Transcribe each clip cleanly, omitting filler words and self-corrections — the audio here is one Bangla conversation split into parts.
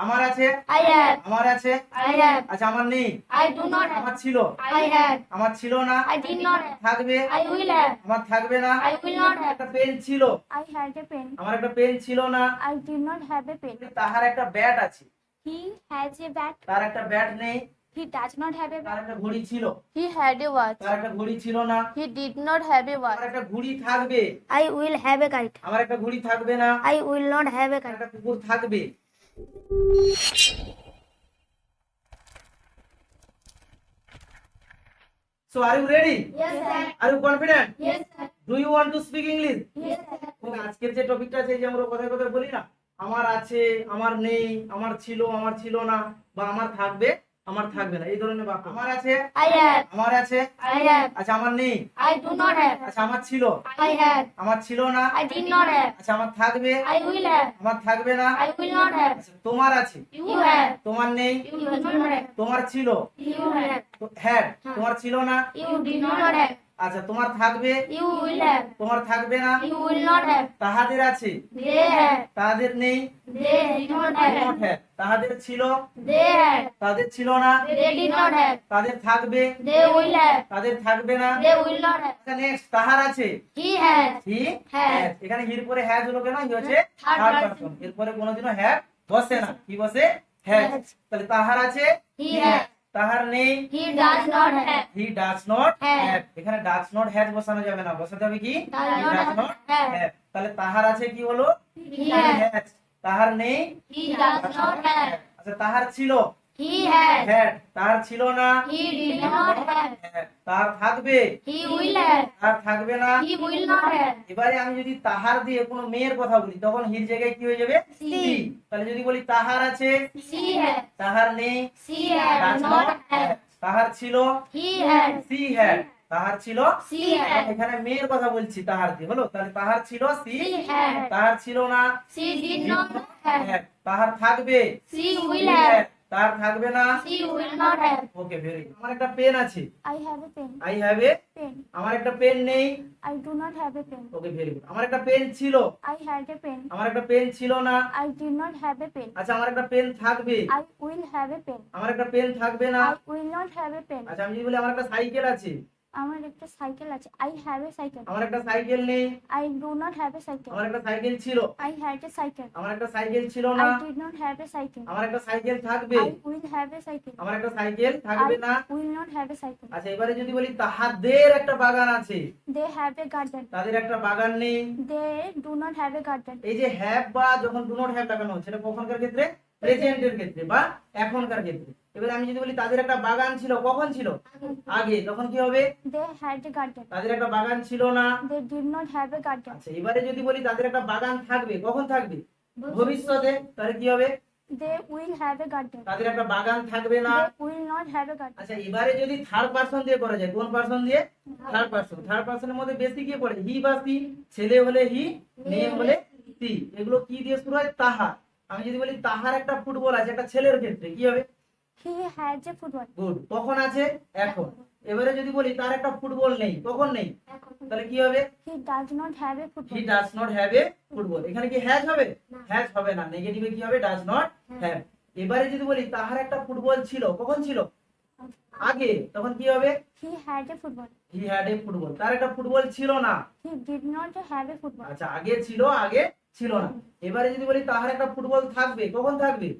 আমার আছে, I have. আমার আছে, I have. আচ্ছা আমার নেই, I do not have. আমার ছিল, I had. আমার ছিল না, I did not have. থাকবে, I will have. আমার থাকবে না, I will not have. একটা পেন ছিল, I had a pen. আমার একটা পেন ছিল না, I did not have a pen. তাহার একটা ব্যাট আছে, He has a bat. তার একটা ব্যাট নেই, He does not have a তার bat. একটা ঘড়ি ছিল, He had a watch. তার একটা ঘড়ি ছিল না, He did not have a আমার watch. একটা ঘড়ি থাকবে, I will have a kite. আমার একটা ঘড়ি থাকবে না, I will not have a আমার kite. একটা কুকুর থাকবে। So are you ready? Yes, sir. Are you confident? Yes, sir. Do you want to speak English? Yes, sir. আজকের যে টপিকটা আছে এই যে আমরা কথায় কথায় বলি না, আমার আছে, আমার নেই, আমার ছিল না, বা আমার থাকবে না, এই ধরনের বাক্য। আমার আছে, I have. আমার আছে, I have. আচ্ছা আমার নেই, I do not have. আচ্ছা আমার ছিল, I had. আমার ছিল না, I did not have. আচ্ছা আমার থাকবে, I will have. আমার থাকবে না, I will not have. আচ্ছা তোমার আছে, You have. তোমার নেই, You do not have. তোমার ছিল, You have. হ্যাঁ তোমার ছিল না, You did not have. আচ্ছা তোমার থাকবে, You will have. তোমার থাকবে না, You will not have. তাহাদের আছে, They have. তাদের নেই, They did not have. হ্যাঁ তাহাদের ছিল, They had. তাদের ছিল না, They did not have. তাদের থাকবে, They will have. তাদের থাকবে না। They will not have. আচ্ছা নেক্সট তাহার আছে, He has. হি হ্যাঁ। এখানে হির পরে হ্যাজ হলো কেন? হি হচ্ছে Third থার্ড person। পারসন, এরপরে কোনোদিনও হ্যাভ বসে না, কি বসে? হ্যাজ। Has। তাহলে তাহার আছে, He has. তাহার নেই, He does not have. He does not হ্যাঁ। হ্যাভ। এখানে ডাজ নট হ্যাজ বসানো যাবে না, বসাতে হবে কি? Does he not does have। Not হ্যাঁ। হ্যাভ। তাহলে তাহার আছে কি হলো? He has। হ্যাজ। তাহার নেই, He does not have. আচ্ছা তাহার ছিল, He has. হ্যাড। তাহার ছিল না, He did not have. Had. তাহার থাকবে, He will have. তাহার থাকবে না। He will not have. এবারে আমি যদি তাহার দিয়ে কোনো মেয়ের কথা বলি তখন হির জায়গায় কি হয়ে যাবে? সি। তাহলে যদি বলি তাহার আছে, She has. তাহার নেই, She has does not not have. have। তাহার ছিল, He has. She had. তাহার ছিল, She has. এখানে মেয়ের কথা বলছি তাহার দিয়ে, হলো? তাহলে তাহার ছিল, সি She had. তাহার ছিল না, She did not have. had। তাহার থাকবে, She will have. তাহার থাকবে না। She will not have. Okay very good. আমার একটা পেন আছে, I have a pen. I have a. Pen. আমার একটা পেন নেই, I do not have a pen. Okay very good. আমার একটা পেন ছিল, I had a pen. আমার একটা পেন ছিল না, I did not have a pen. আচ্ছা আমার একটা পেন থাকবে, I will have a pen. আমার একটা পেন থাকবে না। I will not have a pen. আচ্ছা আমি যদি বলি আমার একটা সাইকেল আছে, আমার একটা সাইকেল আছে। I have a cycle. আমার একটা সাইকেল নেই, I do not have a cycle. আমার একটা সাইকেল ছিল, I had a cycle. আমার একটা সাইকেল ছিল না, I did not have a cycle. আমার একটা সাইকেল থাকবে, I will have a cycle. আমার একটা সাইকেল থাকবে না। I will not have a cycle. আচ্ছা এবারে যদি বলি তাহাদের একটা বাগান আছে, They have a garden. তাদের একটা বাগান নেই। They do not have a garden. এই যে হ্যাভ বা যখন ডু নট হ্যাভ লাগানো হচ্ছে এটা কখনকার ক্ষেত্রে? প্রেজেন্টের ক্ষেত্রে বা এখনকার ক্ষেত্রে। এবারে আমি যদি বলি তাদের একটা বাগান ছিল, কখন ছিল? আগে, তখন কি হবে? They had a garden. তাদের একটা বাগান ছিল না। They did not have a garden. আচ্ছা এবারে যদি বলি তাদের একটা বাগান থাকবে, কখন থাকবে? ভবিষ্যতে। তাহলে কি হবে? They will have a garden. তাদের একটা বাগান থাকবে না। They will not have a garden. আচ্ছা এবারে যদি থার্ড পারসন দিয়ে করা যায়, কোন পারসন দিয়ে? Third person. থার্ড পারসনের মধ্যে বেশি কে পড়ে? হি বা সি। ছেলে হলে হি, মেয়ে হলে সি। এগুলো কি দিয়ে শুরু হয়? তাহার। আমি যদি বলি তাহার একটা ফুটবল আছে, একটা ছেলের ক্ষেত্রে কি হবে? He has a football. Good. কখন আছে? এখন। এবারে যদি বলি তার একটা ফুটবল নেই, কখন নেই? তাহলে কি হবে? He does not have a he football. Does not have a football. এখানে কি হ্যাজ হবে? হ্যাজ হবে না, নেগেটিভে কি হবে? Does not have. এবারে যদি বলি তাহার একটা ফুটবল ছিল, কখন ছিল? আগে, তখন কি হবে? He had a football. He had a football. তার একটা ফুটবল ছিল না। He did not have a football. আচ্ছা আগে ছিল, আগে ছিল না। এবারে যদি বলি তাহার একটা ফুটবল থাকবে, কখন থাকবে?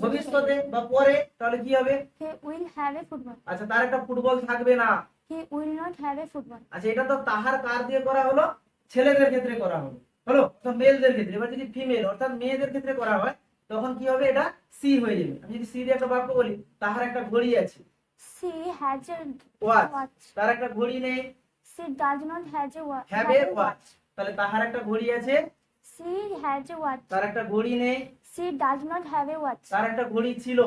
ভবিষ্যতে বা পরে। তাহলে কি হবে? He will have a football. আচ্ছা তার একটা ফুটবল থাকবে না। He will not have a football. আচ্ছা এটা তো তাহার কার দিয়ে করা হলো? ছেলেদের ক্ষেত্রে করা হলো, হলো? তো মেলদের ক্ষেত্রে। এবার যদি ফিমেল অর্থাৎ মেয়েদের ক্ষেত্রে করা হয় তখন কি হবে? এটা সি হয়ে যাবে। আমি যদি সি দিয়ে একটা বাক্য বলি, তাহার একটা ঘড়ি আছে, She has a watch. watch. তার একটা ঘড়ি নেই, She does not have a watch. Have a watch. তাহলে তাহার একটা ঘড়ি আছে, She has a watch. তার একটা ঘড়ি নেই, She does not have a watch. তার একটা ঘড়ি ছিল,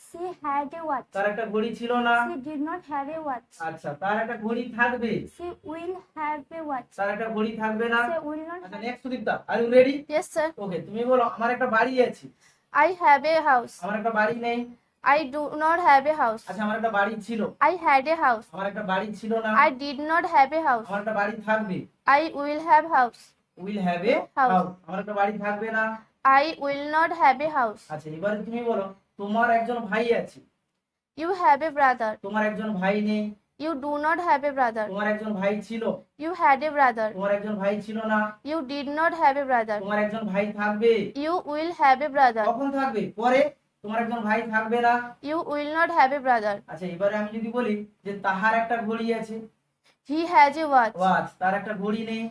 She had a watch. তার একটা ঘড়ি ছিল না। She did not have a watch. আচ্ছা তার একটা ঘড়ি থাকবে, She will have a watch. তার একটা ঘড়ি থাকবে না। She will not আচ্ছা have. Next Sudipta, R you ready? Yes, sir. ওকে তুমি বলো আমার একটা বাড়ি আছে, I have a house. আমার একটা বাড়ি নেই। I do not have a house. আচ্ছা আমার একটা বাড়ি ছিল, I had a house. আমার একটা বাড়ি ছিল না। I did not have a house. আমার একটা বাড়ি থাকবে, I will have house. Will have a House. House. আমার একটা বাড়ি থাকবে না। I will not have a house. আচ্ছা এবারে তুমি বলো তোমার একজন ভাই আছে, You have a brother. তোমার একজন ভাই নেই। You do not have a brother. তোমার একজন ভাই ছিল, You had a brother. তোমার একজন ভাই ছিল না। You did not have a brother. তোমার একজন ভাই থাকবে, You will have a brother. কখন থাকবে? পরে। তোমার একজন ভাই থাকবে না। You will not have a brother. আচ্ছা এবারে আমি যদি বলি যে তাহার একটা ঘড়ি আছে, He has a watch. Watch, তার একটা ঘড়ি নেই।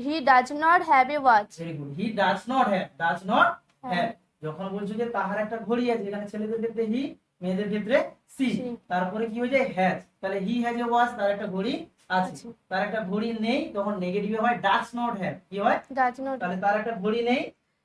He does not have a watch. Very good, he does not have, does not have. যখন বলছো যে তাহার একটা ঘড়ি আছে, এখানে ছেলেদের ক্ষেত্রে হি, মেয়েদের ক্ষেত্রে সি, She. তারপরে কি হয়ে যায় হ্যাজ, তাহলে হি হ্যাজ এ ওয়াচ, তার একটা ঘড়ি আছে। আছে। তার একটা ঘড়ি নেই, তখন নেগেটিভে হয় ডাজ নট হ্যাভ, কি হয়? Does not. তাহলে তার একটা ঘড়ি নেই,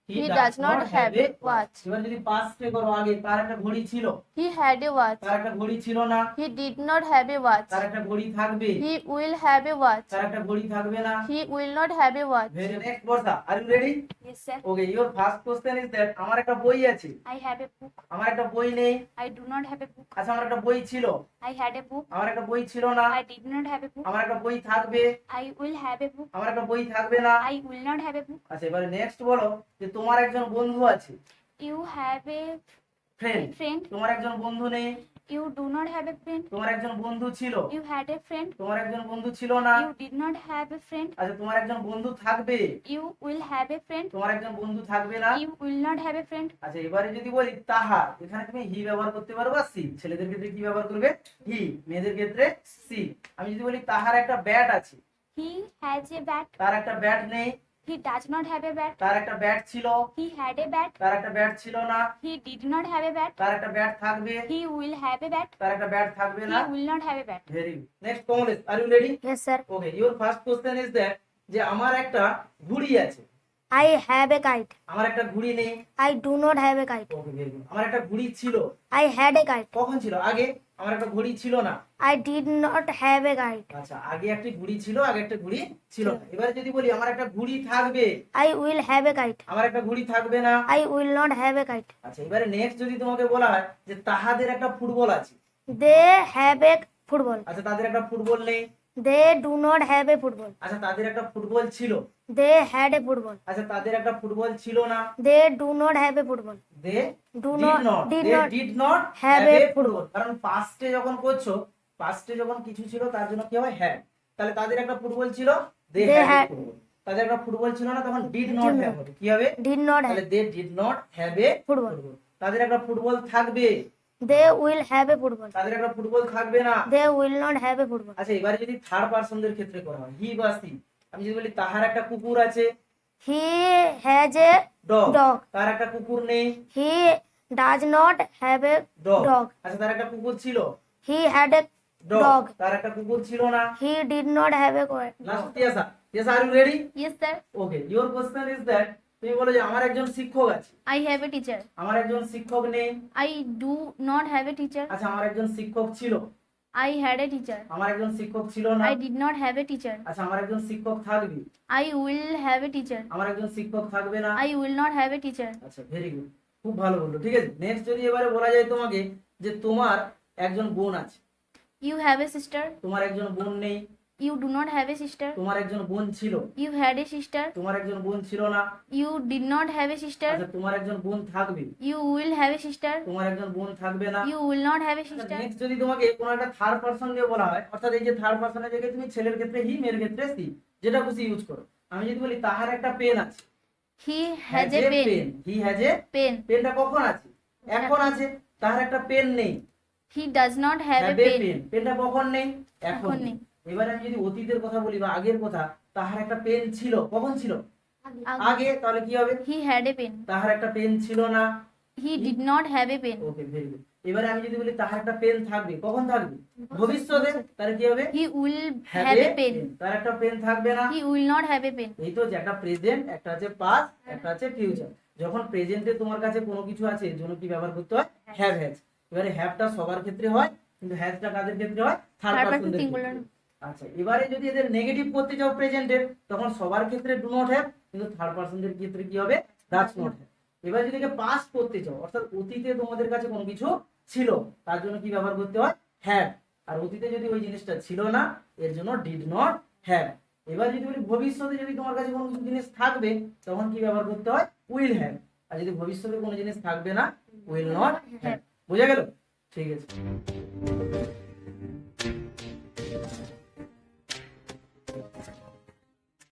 He does not have a watch. এবার যদি পাস্টে করো, আগে তার একটা ঘড়ি ছিল, He had a watch. তার একটা ঘড়ি ছিল না। He did not have a watch. তার একটা ঘড়ি থাকবে, He will have a watch. তার একটা ঘড়ি থাকবে না। He will not have a watch. Very next Barsha, are you ready? Yes, sir. Okay, your first question is that আমার একটা বই আছে, I have a book. আমার একটা বই নেই। I do not have a book. আচ্ছা আমার একটা বই ছিল, I had a book. আমার একটা বই ছিল না। I did not have a book. আমার একটা বই থাকবে, I will have a book. আমার একটা বই থাকবে না। I will not have a book. আচ্ছা এবারে নেক্সট বলো যে তোমার একজন বন্ধু আছে, You have a friend. friend. তোমার একজন বন্ধু নেই, You do not have a friend. তোমার একজন বন্ধু ছিল, You had a friend. তোমার একজন বন্ধু ছিল না। You did not have a friend. আচ্ছা তোমার একজন বন্ধু থাকবে, You will have a friend. তোমার একজন বন্ধু থাকবে না। You will not have a friend. আচ্ছা এবারে যদি বলি তাহার, এখানে তুমি হি ব্যবহার করতে পারো বা সি। ছেলেদের ক্ষেত্রে কি ব্যবহার করবে? হি, মেয়েদের ক্ষেত্রে সি। আমি যদি বলি তাহার একটা ব্যাট আছে, He has a bat. তার একটা ব্যাট নেই। He does not have a bat. তার একটা ব্যাট ছিল, He had a bat. তার একটা ব্যাট ছিল না। He did not have a bat. তার একটা ব্যাট থাকবে, He will have a bat. তার একটা ব্যাট থাকবে না। He will not have a bat. Very good. Next Kamlesh, are you ready? Yes, sir. Okay, your first question is that যে আমার একটা ঘুড়ি আছে, I have a kite. আমার একটা ঘুড়ি নেই। I do not have a kite. Okay very good. আমার একটা ঘুড়ি ছিল, I had a kite. কখন ছিল? আগে। আমার একটা ঘড়ি ছিল না। I did not have a kite. আচ্ছা আগে একটা ঘুড়ি ছিল, আগে একটা ঘুড়ি ছিল না। এবারে যদি বলি আমার একটা ঘুড়ি থাকবে, I will have a kite. আমার একটা ঘুড়ি থাকবে না। I will not have a kite. আচ্ছা এবারে নেক্সট যদি তোমাকে বলা হয় যে তাহাদের একটা ফুটবল আছে, They have a football. আচ্ছা তাদের একটা ফুটবল নেই। They do not have a football. আচ্ছা তাদের একটা ফুটবল ছিল, They had a football. আচ্ছা তাদের একটা ফুটবল ছিল না। They do not have a football. They Do did not not, did they not did not have have a a football। কারণ পাস্টে যখন করছো, পাস্টে যখন কিছু ছিল তার জন্য কি হয়? হ্যাড। তাহলে তাদের একটা ফুটবল ছিল, they They had a had- football। তাদের একটা ফুটবল ছিল না, তখন did not have হবে। কি হবে? did not have. তাহলে they did not have a Football. football। তাদের একটা ফুটবল থাকবে, They will have a football. তাদের একটা ফুটবল থাকবে না। They will not have a football. আচ্ছা এবারে যদি থার্ড পারসনদের ক্ষেত্রে করা হয়, হি বা সি, আমি যদি বলি তাহার একটা কুকুর আছে, He has a dog. dog. তার একটা কুকুর নেই, He does not have a dog. dog. আচ্ছা তার একটা কুকুর ছিল, He had a dog. dog. তার একটা কুকুর ছিল না। He did not have a last dog. Tiyasa, Tiyasa আর you ready? Yes, sir. Okay, your question is that তুমি বলো যে আমার একজন শিক্ষক আছে, I have a teacher. আমার একজন শিক্ষক নেই। I do not have a teacher. আচ্ছা আমার একজন শিক্ষক ছিল, I had a teacher. আমার একজন শিক্ষক ছিল না। I did not have a teacher. আচ্ছা আমার একজন শিক্ষক থাকবে, I will have a teacher. আমার একজন শিক্ষক থাকবে না। I will not have a teacher. আচ্ছা ভেরি গুড, খুব ভালো বললো। ঠিক আছে, নেক্সট যদি এবারে বলা যায় তোমাকে যে তোমার একজন বোন আছে, You have a sister. তোমার একজন বোন নেই। You do not have a sister. তোমার একজন বোন ছিল, You had a sister. তোমার একজন বোন ছিল না। You did not have a sister. আচ্ছা তোমার একজন বোন থাকবে, You will have a sister. তোমার একজন বোন থাকবে না। You will not have a sister. Next যদি তোমাকে কোনো একটা থার্ড পারসন দিয়ে বলা হয়, অর্থাৎ এই যে থার্ড পারসনের জায়গায় তুমি ছেলের ক্ষেত্রে হি, মেয়ের ক্ষেত্রে সি, যেটা খুশি ইউজ করো। আমি যদি বলি তাহার একটা পেন আছে, He has a pen. He has a Pen. পেনটা কখন আছে? এখন আছে। তাহার একটা পেন নেই, He does not have a have a pen. pen। পেনটা কখন নেই? এখন এখন নেই। নেই। এবারে আমি যদি অতীতের কথা বলি বা আগের কথা, তাহার একটা পেন ছিল, কখন ছিল? আগে। তাহলে কি হবে? He had a pen. তাহার একটা পেন ছিল না। He did not have a pen. Okay very good. এবারে আমি যদি বলি তাহার একটা পেন থাকবে, কখন থাকবে? ভবিষ্যতে। তাহলে কি হবে? He will have have a a pen. তার একটা পেন থাকবে না। He will not have a pen. এই তো যে একটা প্রেজেন্ট, একটা আছে পাস্ট, একটা আছে ফিউচার। যখন প্রেজেন্টে তোমার কাছে কোনো কিছু আছে এর জন্য কি ব্যবহার করতে হয়? Have has. এবারে হ্যাভটা সবার ক্ষেত্রে হয়, কিন্তু হ্যাজটা কাদের ক্ষেত্রে হয়? Third Third person পারসনদের singular. ক্ষেত্রে। আচ্ছা এবারে যদি এদের নেগেটিভ করতে চাও প্রেজেন্টের, তখন সবার ক্ষেত্রে ডু নট হ্যাভ, কিন্তু থার্ড পারসনদের ক্ষেত্রে কি হবে? Does not have. এবার যদি পাস্ট করতে চাও, অর্থাৎ অতীতে তোমাদের কাছে কোনো কিছু ছিল, তার জন্য কি ব্যবহার করতে হয়? হ্যাভ। আর অতীতে যদি ওই জিনিসটা ছিল না, এর জন্য ডিড নট হ্যাভ। এবার যদি বলি ভবিষ্যতে যদি তোমার কাছে কোনো কিছু জিনিস থাকবে, তখন কি ব্যবহার করতে হয়? Will have. আর যদি ভবিষ্যতে কোনো জিনিস থাকবে না, উইল নট হ্যাভ। বোঝা গেল? ঠিক আছে।